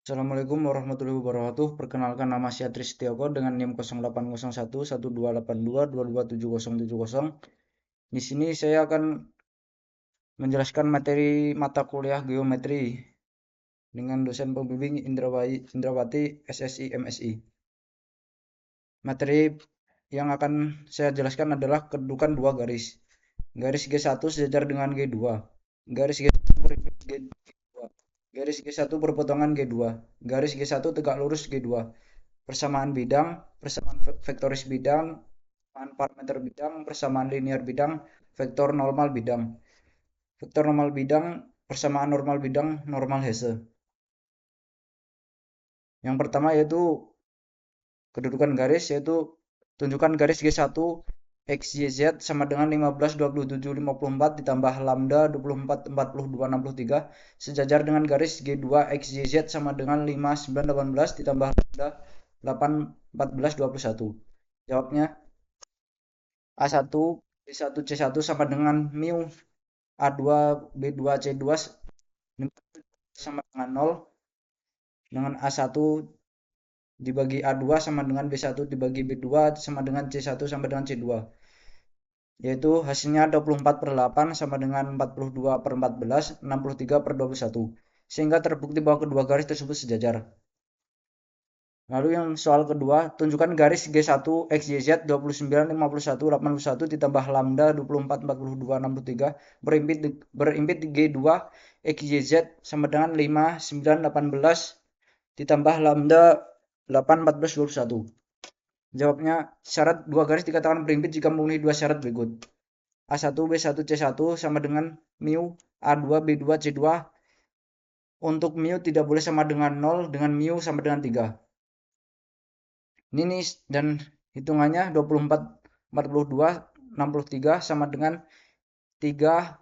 Assalamualaikum warahmatullahi wabarakatuh. Perkenalkan, nama saya Tri Setioko dengan NIM 0801 1282 2277070. Di sini saya akan menjelaskan materi mata kuliah geometri dengan dosen pembimbing Indrawati SSI MSI. Materi yang akan saya jelaskan adalah kedudukan dua garis. Garis G1 sejajar dengan G2. Garis G1 berimpit G2. Garis G1 berpotongan G2. Garis G1 tegak lurus G2. Persamaan bidang, persamaan vektoris bidang, persamaan parameter bidang, persamaan linear bidang, vektor normal bidang. Vektor normal bidang, persamaan normal bidang, normal Hesse. Yang pertama yaitu kedudukan garis, yaitu tunjukkan garis G1 XYZ sama dengan 15, 27, 54 ditambah lambda 24, 42, 63 sejajar dengan garis G2 XYZ sama dengan 5, 9, 18 ditambah lambda 8, 14, 21. Jawabnya A1, B1, C1 sama dengan mu A2, B2, C2 sama dengan 0, dengan A1 dibagi A2 sama dengan B1 dibagi B2 sama dengan C1 sama dengan C2. Yaitu hasilnya 24/8 sama dengan 42/14, 63/21. Sehingga terbukti bahwa kedua garis tersebut sejajar. Lalu yang soal kedua, tunjukkan garis G1 XYZ 29, 51, 81 ditambah lambda 24, 42, 63 berimpit G2 XYZ sama dengan 5, 9, 18 ditambah lambda 8, 14, 21. Jawabnya, syarat dua garis dikatakan berimpit jika memenuhi dua syarat berikut. A1, B1, C1 sama dengan mu A2, B2, C2. Untuk mu tidak boleh sama dengan 0, dengan mu sama dengan 3. Ini dan hitungannya 24, 42, 63 sama dengan 3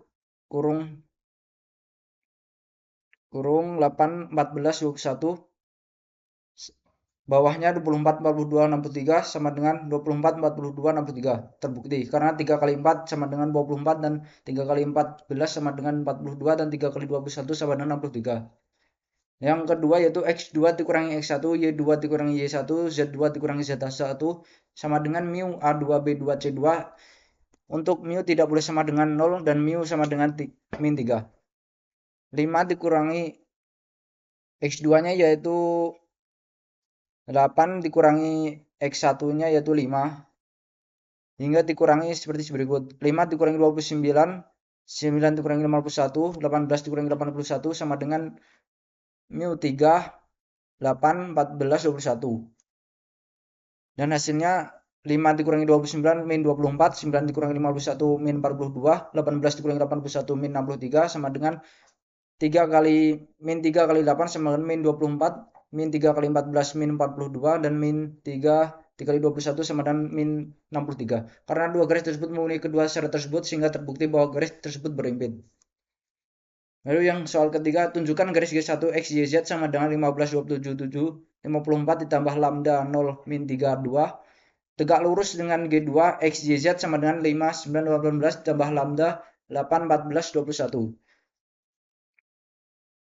kurung 8, 14, 21. Bawahnya 24, 42, 63 sama dengan 24, 42, 63. Terbukti karena 3 kali 4 sama dengan 24 dan 3 kali 14 sama dengan 42 dan 3 kali 21 sama dengan 63. Yang kedua yaitu X2 dikurangi X1, Y2 dikurangi Y1, Z2 dikurangi Z1 sama dengan mu A2, B2, C2. Untuk mu tidak boleh sama dengan 0 dan mu sama dengan min 3. 5 dikurangi X2-nya yaitu 8 dikurangi X1-nya yaitu 5. Hingga dikurangi seperti berikut. 5 dikurangi 29, 9 dikurangi 51, 18 dikurangi 81 sama dengan mu 3, 8, 14, 21. Dan hasilnya 5 dikurangi 29 min 24, 9 dikurangi 51 min 42, 18 dikurangi 81 min 63 sama dengan 3 kali min 3 kali 8 sama dengan min 24, min 3 kali 14 min 42 dan min 3 dikali 21 sama dengan min 63. Karena dua garis tersebut memenuhi kedua syarat tersebut sehingga terbukti bahwa garis tersebut berimpit. Lalu yang soal ketiga, tunjukkan garis G1 XYZ sama dengan 15, 27, 54 ditambah lambda 0 min 32 tegak lurus dengan G2 XYZ sama dengan 5, 9, 18 ditambah lambda 8, 14, 21.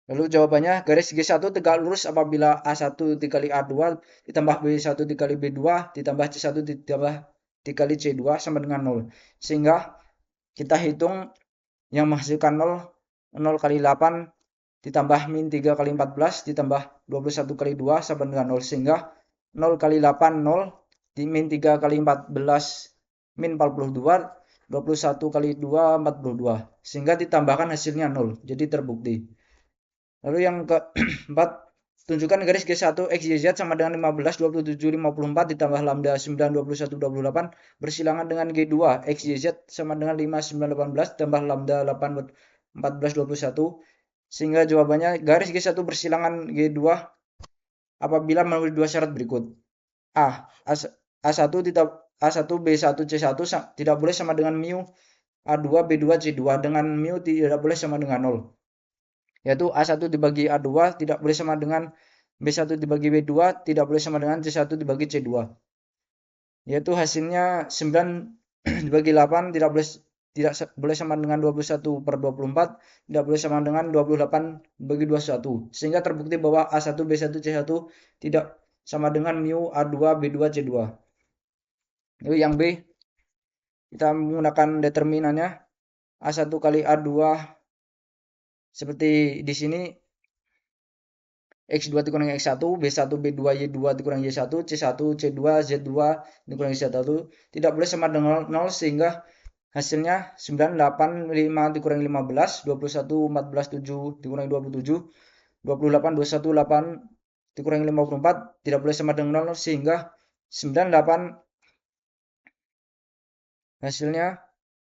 Lalu jawabannya, garis G1 tegak lurus apabila A1 dikali A2 ditambah B1 dikali B2 ditambah C1 ditambah dikali C2 sama dengan 0. Sehingga kita hitung yang menghasilkan 0, 0 kali 8 ditambah min 3 kali 14 ditambah 21 kali 2 sama dengan 0. Sehingga 0 kali 8, 0, min 3 kali 14 min 42, 21 kali 2, 42. Sehingga ditambahkan hasilnya 0. Jadi terbukti. Lalu yang keempat, tunjukkan garis G1 XYZ sama dengan 15, 27, 54 ditambah lambda 9, 21, 28 bersilangan dengan G2 XYZ sama dengan 5, 9, 18 ditambah lambda 8, 14, 21. Sehingga jawabannya garis G1 bersilangan G2 apabila memenuhi dua syarat berikut. A1 B1 C1 tidak boleh sama dengan mu A2 B2 C2 dengan mu tidak boleh sama dengan 0. Yaitu A1 dibagi A2 tidak boleh sama dengan B1 dibagi B2 tidak boleh sama dengan C1 dibagi C2. Yaitu hasilnya 9 dibagi 8 tidak boleh tidak boleh sama dengan 21/24, tidak boleh sama dengan 28/21. Sehingga terbukti bahwa A1, B1, C1 tidak sama dengan mu A2, B2, C2. Lalu yang B, kita menggunakan determinannya A1 kali A2 seperti di sini X2 dikurangi X1, B1, B2, Y2 dikurangi Y1, C1, C2, Z2 dikurangi Z1 tidak boleh sama dengan 0 sehingga hasilnya 9, 8, 5 dikurangi 15, 21, 14, 7 dikurangi 27, 28, 21, 8 dikurangi 54 tidak boleh sama dengan 0 sehingga 9, 8 hasilnya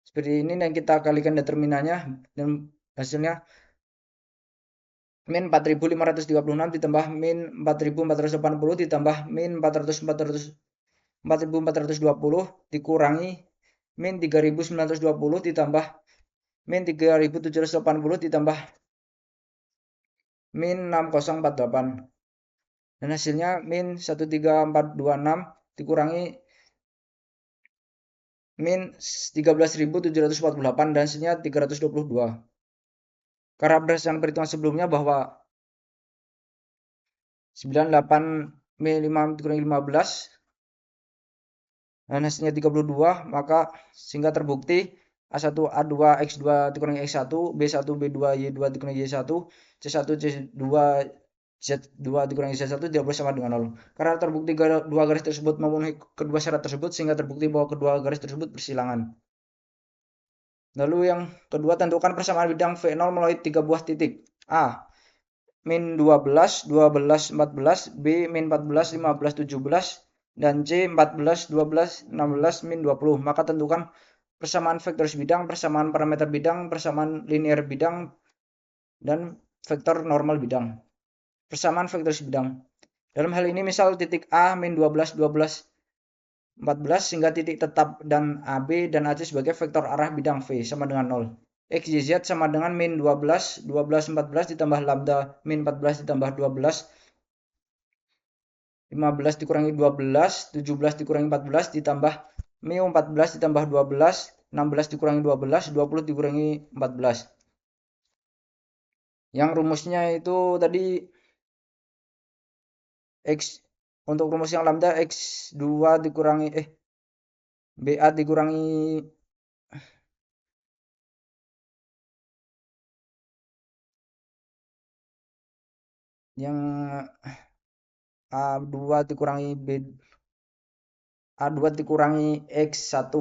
seperti ini dan kita kalikan determinannya dan hasilnya min 4536 ditambah min 4480 ditambah min 4420 dikurangi min 3920 ditambah min 3780 ditambah min 6048 dan hasilnya min 13426 dikurangi min 13.748 dan hasilnya 322. Karena berdasarkan perhitungan sebelumnya bahwa 98 min 5 dikurangi 15 dan hasilnya 32, maka sehingga terbukti A1 A2 X2 dikurangi X1, B1 B2 Y2 dikurangi Y1, C1 C2 Z2 dikurangi Z1 tidak boleh sama dengan 0. Karena terbukti dua garis tersebut memenuhi kedua syarat tersebut sehingga terbukti bahwa kedua garis tersebut bersilangan. Lalu yang kedua, tentukan persamaan bidang V0 melalui 3 buah titik. A. Min 12, 12, 14, B. Min 14, 15, 17, dan C. 14, 12, 16, min 20. Maka tentukan persamaan vektoris bidang, persamaan parameter bidang, persamaan linear bidang, dan vektor normal bidang. Persamaan vektoris bidang. Dalam hal ini misal titik A min 12, 12, 14 sehingga titik tetap dan AB dan AC sebagai vektor arah bidang V sama dengan 0. X, Y, Z sama dengan min 12, 12, 14 ditambah lambda min 14 ditambah 12, 15 dikurangi 12, 17 dikurangi 14 ditambah mu 14 ditambah 12, 16 dikurangi 12, 20 dikurangi 14. Yang rumusnya itu tadi X untuk rumus yang lambda X2 dikurangi BA dikurangi yang A2 dikurangi A2 dikurangi X1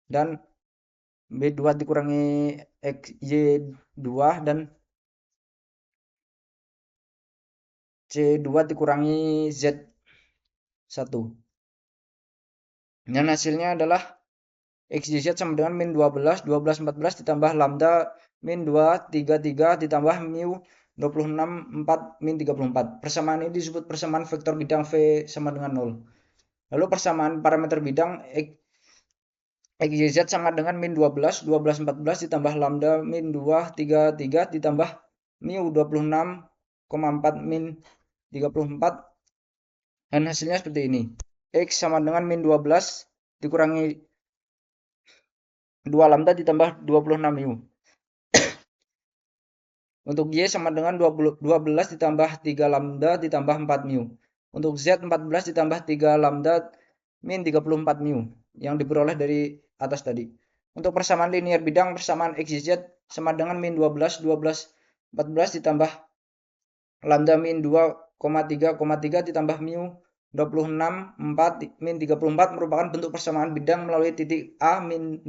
dan B2 dikurangi Y2 dan C2 dikurangi Z1. Dan hasilnya adalah X, Y, Z sama dengan min 12, 12, 14 ditambah lambda min 2, 3, 3 ditambah mu 26, 4, min 34. Persamaan ini disebut persamaan vektor bidang V sama dengan 0. Lalu persamaan parameter bidang X, Y, Z sama dengan min 12, 12, 14 ditambah lambda min 2, 3, 3 ditambah mu 26,4 min 34 dan hasilnya seperti ini. X sama dengan min 12 dikurangi 2 lambda ditambah 26 mu. Untuk Y sama dengan 12 ditambah 3 lambda ditambah 4 mu. Untuk Z 14 ditambah 3 lambda min 34 mu yang diperoleh dari atas tadi. Untuk persamaan linear bidang, persamaan X, Y, Z sama dengan min 12, 12, 14 ditambah lambda min 2,3,3 ditambah mu 26, 4, min 34 merupakan bentuk persamaan bidang melalui titik A min 12,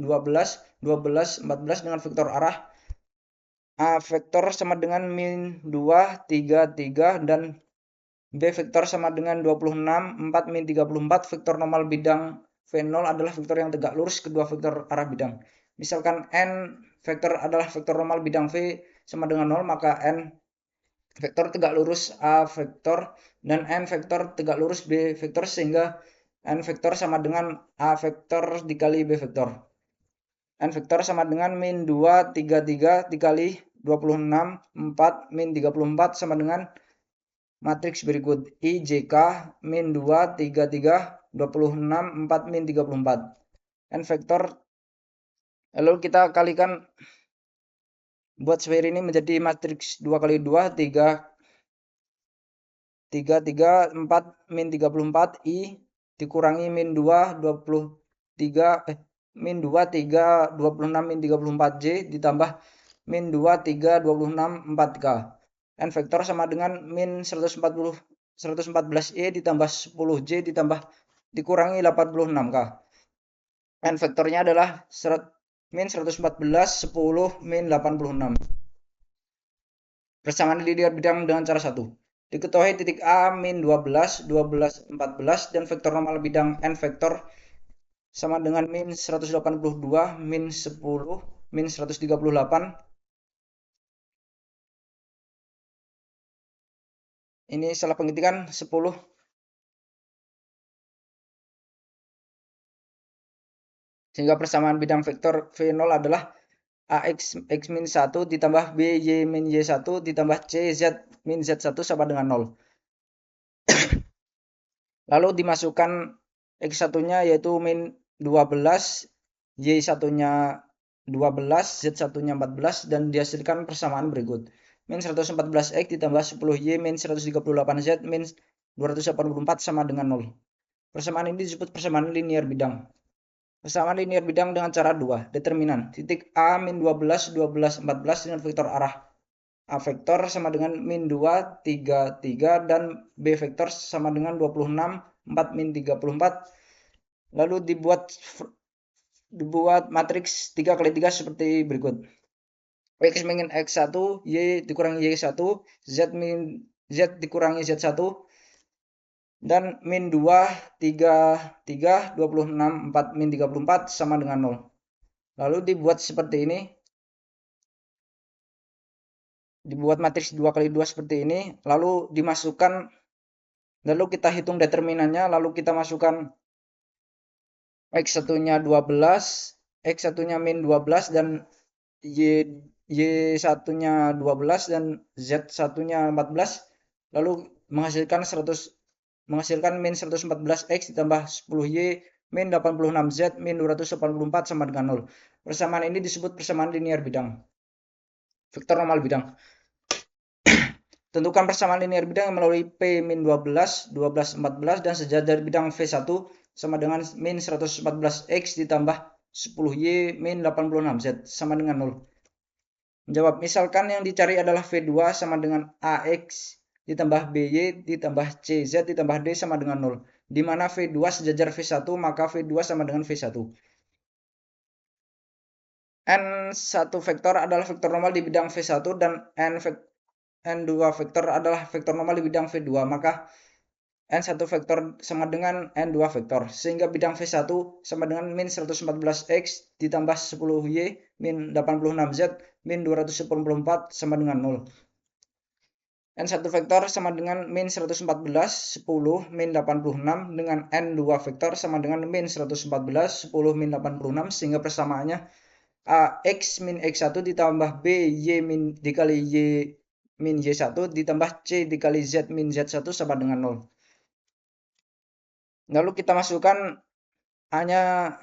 12, 14 dengan vektor arah A vektor sama dengan min 2, 3, 3 dan B vektor sama dengan 26, 4, min 34. Vektor normal bidang V0 adalah vektor yang tegak lurus kedua vektor arah bidang. Misalkan N vektor adalah vektor normal bidang V sama dengan 0, maka N vektor tegak lurus A vektor dan N vektor tegak lurus B vektor sehingga N vektor sama dengan A vektor dikali B vektor. N vektor sama dengan min 2, 3, 3 dikali 26, 4, min 34 sama dengan matriks berikut I, JK, min 2, 3, 3, 26, 4, min 34. N vektor Lalu kita kalikan, buat sphere ini menjadi matriks 2 kali 2, 3, 3, 3, 4, min 34, I, dikurangi min 2, 23, min 2, 3, 26, min 34, J, ditambah min 2, 3, 26, 4K. N vektor sama dengan min 140, 114E ditambah 10J ditambah dikurangi 86K. N vektornya adalah min 114, 10, min 86. Persamaan linear bidang dengan cara 1. Diketahui titik A min 12, 12, 14 dan vektor normal bidang N vektor sama dengan min 182, min 10, min 138. Ini salah pengitikan 10. Sehingga persamaan bidang vektor V0 adalah AX X min 1 ditambah BY min Y1 ditambah CZ min Z1 sama dengan 0. Lalu dimasukkan X1-nya yaitu min 12, Y1-nya 12, Z1-nya 14 dan dihasilkan persamaan berikut. Min 114X ditambah 10Y min 138Z min 284 sama dengan 0. Persamaan ini disebut persamaan linear bidang. Persamaan linear bidang dengan cara 2. Determinan. Titik A min 12, 12, 14 dengan vektor arah A vektor sama dengan min 2, 3, 3 dan B vektor sama dengan 26, 4 min 34. Lalu dibuat matriks 3 kali 3 seperti berikut. X min X1, Y dikurangi Y1, Z dikurangi Z1, dan min 2, 3, 3, 26, 4, min 34 sama dengan 0. Lalu dibuat seperti ini. Dibuat matriks 2 kali 2 seperti ini. Lalu dimasukkan, lalu kita hitung determinannya, lalu kita masukkan X1-nya 12, X1-nya min 12, dan Y1-nya 12, dan Z1-nya 14. Lalu menghasilkan min 114X ditambah 10Y min 86Z min 284 sama dengan 0. Persamaan ini disebut persamaan linear bidang. Vektor normal bidang. Tentukan persamaan linear bidang melalui P min 12, 12, 14 dan sejajar bidang V1 sama dengan min 114X ditambah 10Y min 86Z sama dengan 0. Menjawab, misalkan yang dicari adalah V2 sama dengan AX ditambah BY ditambah CZ ditambah D sama dengan 0. Di mana V2 sejajar V1 maka V2 sama dengan V1. N1 vektor adalah vektor normal di bidang V1 dan N2 vektor adalah vektor normal di bidang V2. Maka N1 vektor sama dengan N2 vektor. Sehingga bidang V1 sama dengan min 114X ditambah 10Y min 86Z min 284 sama dengan 0. N1 vektor sama dengan min 114, 10, min 86 dengan N2 vektor sama dengan min 114, 10, min 86 sehingga persamaannya AX min X1 ditambah BY min dikali Y min Y1 ditambah C dikali Z min Z1 sama dengan 0. Lalu kita masukkan A-nya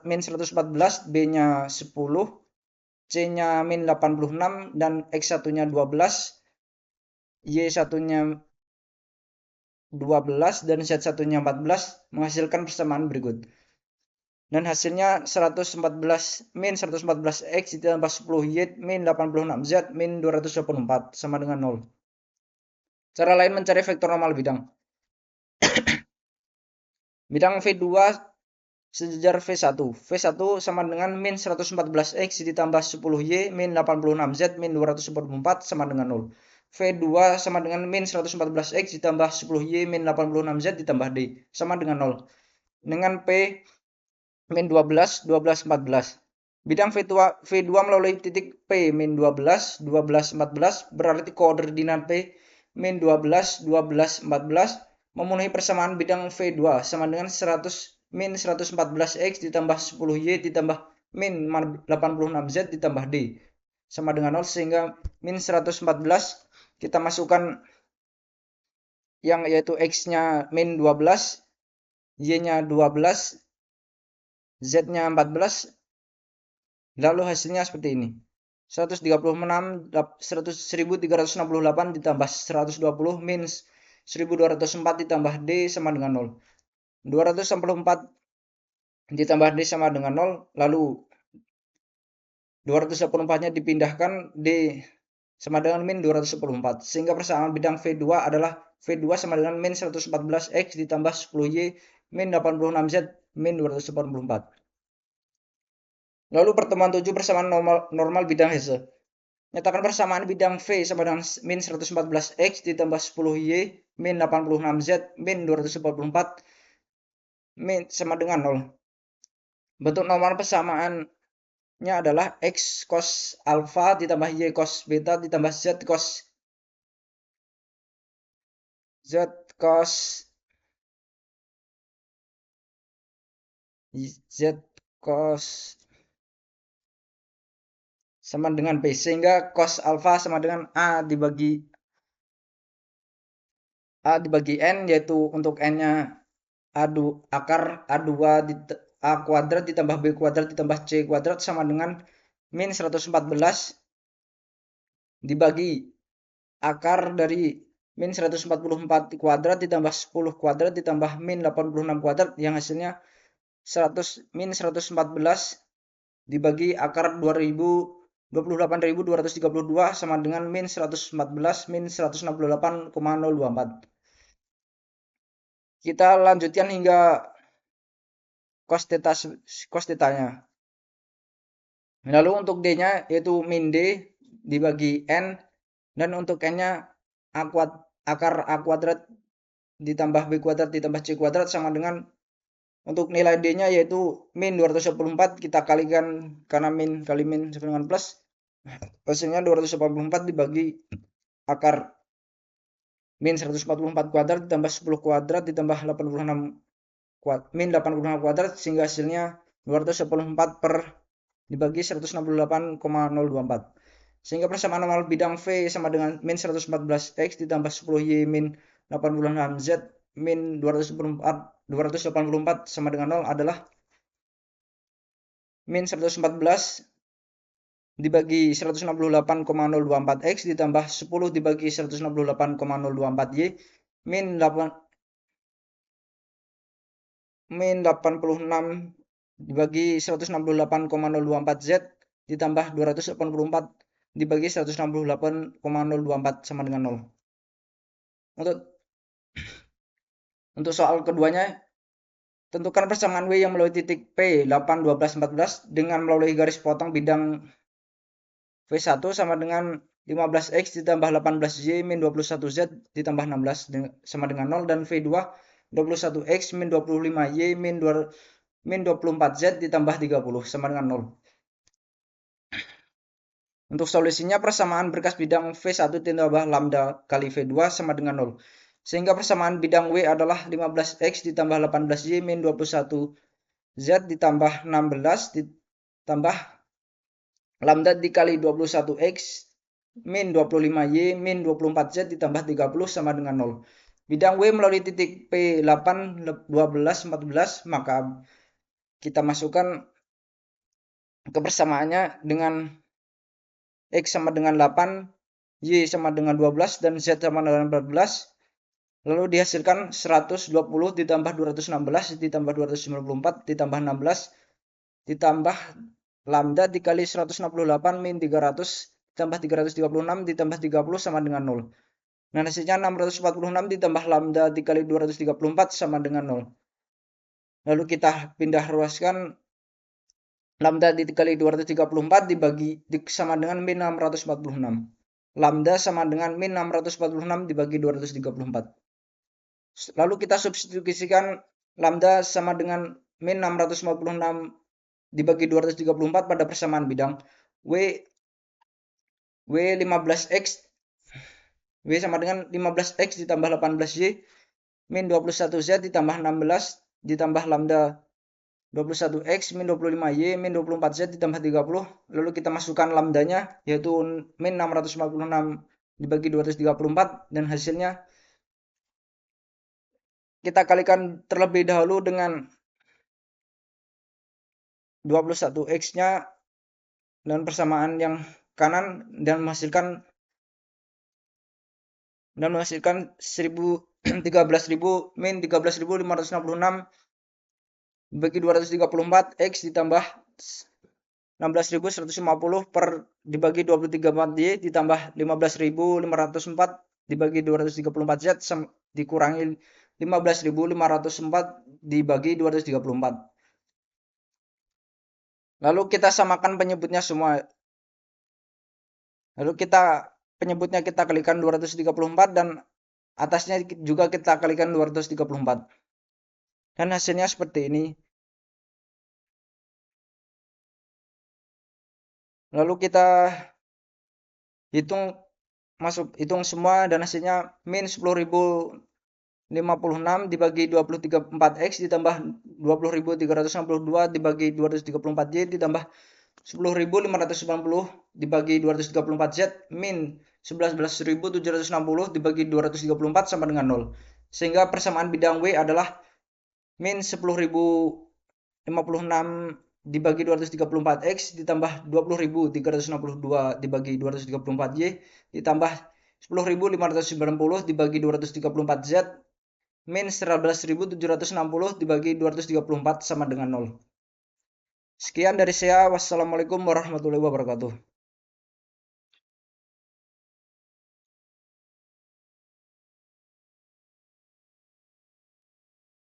min 114, B-nya 10, C-nya min 86 dan X1-nya 12, Y1-nya 12 dan Z1-nya 14 menghasilkan persamaan berikut. Dan hasilnya 114X ditambah 10Y min 86Z min 284 sama dengan 0. Cara lain mencari vektor normal bidang. Bidang V2 sejajar V1. V1 sama dengan min 114X ditambah 10Y min 86Z min 284 sama dengan 0. V2 sama dengan min 114X ditambah 10Y min 86Z ditambah D sama dengan 0. Dengan P min 12, 12, 14. Bidang V2 melalui titik P min 12, 12, 14 berarti koordinat P min 12, 12, 14 memenuhi persamaan bidang V2 sama dengan min 114X ditambah 10Y ditambah min 86Z ditambah D sama dengan 0 sehingga min 114 kita masukkan yang yaitu X-nya min 12, Y-nya 12, Z-nya 14 Lalu hasilnya seperti ini. 1368 ditambah 120 min 1204 ditambah D sama dengan 0. 264 ditambah D sama dengan 0, lalu 284-nya dipindahkan, D sama dengan min 284. Sehingga persamaan bidang V2 adalah V2 sama dengan min 114X ditambah 10Y min 86Z min 284. Lalu pertemuan 7 persamaan normal bidang Hesse. Nyatakan persamaan bidang V sama dengan min 114X ditambah 10Y min 86Z min 284 min sama dengan 0. Bentuk normal persamaannya adalah X cos alpha ditambah Y cos beta ditambah Z cos sama dengan B, sehingga cos alpha sama dengan A dibagi N, yaitu untuk N-nya akar A2 A kuadrat ditambah B kuadrat ditambah C kuadrat sama dengan min 114 dibagi akar dari min 144 kuadrat ditambah 10 kuadrat ditambah min 86 kuadrat yang hasilnya 100 min 114 dibagi akar 28.232 sama dengan min 114 min 168,024. Kita lanjutkan hingga cos tetanya. Lalu untuk D-nya yaitu min D dibagi N, dan untuk N-nya akar A kuadrat ditambah B kuadrat ditambah C kuadrat sama dengan, untuk nilai D-nya yaitu min 284, kita kalikan karena min kali min sama dengan plus, hasilnya 284 dibagi akar min 144 kuadrat ditambah 10 kuadrat ditambah 86 min 86 kuadrat, sehingga hasilnya 284 per dibagi 168,024. Sehingga persamaan normal bidang V sama dengan min 114X ditambah 10Y min 86Z min 284 sama dengan 0 adalah min 114 dibagi 168,024X ditambah 10 dibagi 168,024Y min 86 dibagi 168,024Z ditambah 284 dibagi 168,024 sama dengan 0. Untuk soal keduanya, tentukan persamaan W yang melalui titik P 8, 12, 14 dengan melalui garis potong bidang V1 sama dengan 15X ditambah 18Y min 21Z ditambah 16 sama dengan 0, dan V2 21X min 25Y min 24Z ditambah 30 sama dengan 0. Untuk solusinya, persamaan berkas bidang V1 ditambah lambda kali V2 sama dengan 0. Sehingga persamaan bidang W adalah 15X ditambah 18Y min 21Z ditambah 16 ditambah lambda dikali 21X min 25Y min 24Z ditambah 30 sama dengan 0. Bidang W melalui titik P 8, 12, 14, maka kita masukkan ke persamaannya dengan X sama dengan 8, Y sama dengan 12, dan Z sama dengan 14. Lalu dihasilkan 120 ditambah 216 ditambah 294 ditambah 16 ditambah lambda dikali 168 min 300 ditambah 336 ditambah 30 sama dengan 0. Nah, hasilnya 646 ditambah lambda dikali 234 sama dengan 0. Lalu kita pindah ruaskan, lambda dikali 234 dibagi sama dengan min 646. Lambda sama dengan min 646 dibagi 234. Lalu kita substitusikan lambda sama dengan min 646 dibagi 234 pada persamaan bidang W 15X W sama dengan 15X ditambah 18Y min 21Z ditambah 16 ditambah lambda 21X min 25Y min 24Z ditambah 30. Lalu kita masukkan lambdanya yaitu min 646 dibagi 234, dan hasilnya kita kalikan terlebih dahulu dengan 21X-nya dan persamaan yang kanan dan menghasilkan 13.000 min 13.566 dibagi 234 X ditambah 16.150 per dibagi 234 Y ditambah 15.504 dibagi 234 Z dikurangi 15.504 dibagi 234. Lalu kita samakan penyebutnya semua. Lalu penyebutnya kita kalikan 234 dan atasnya juga kita kalikan 234. Dan hasilnya seperti ini. Lalu kita hitung semua dan hasilnya min 10.056 dibagi 234 X ditambah 20.362 dibagi 234 Y ditambah 10.590 dibagi 234 Z min 11.760 dibagi 234 sama dengan 0. Sehingga persamaan bidang W adalah min 10.056 dibagi 234 X ditambah 20.362 dibagi 234 Y ditambah 10.590 dibagi 234 Z min 11.760 dibagi 234 sama dengan 0. Sekian dari saya. Wassalamualaikum warahmatullahi wabarakatuh.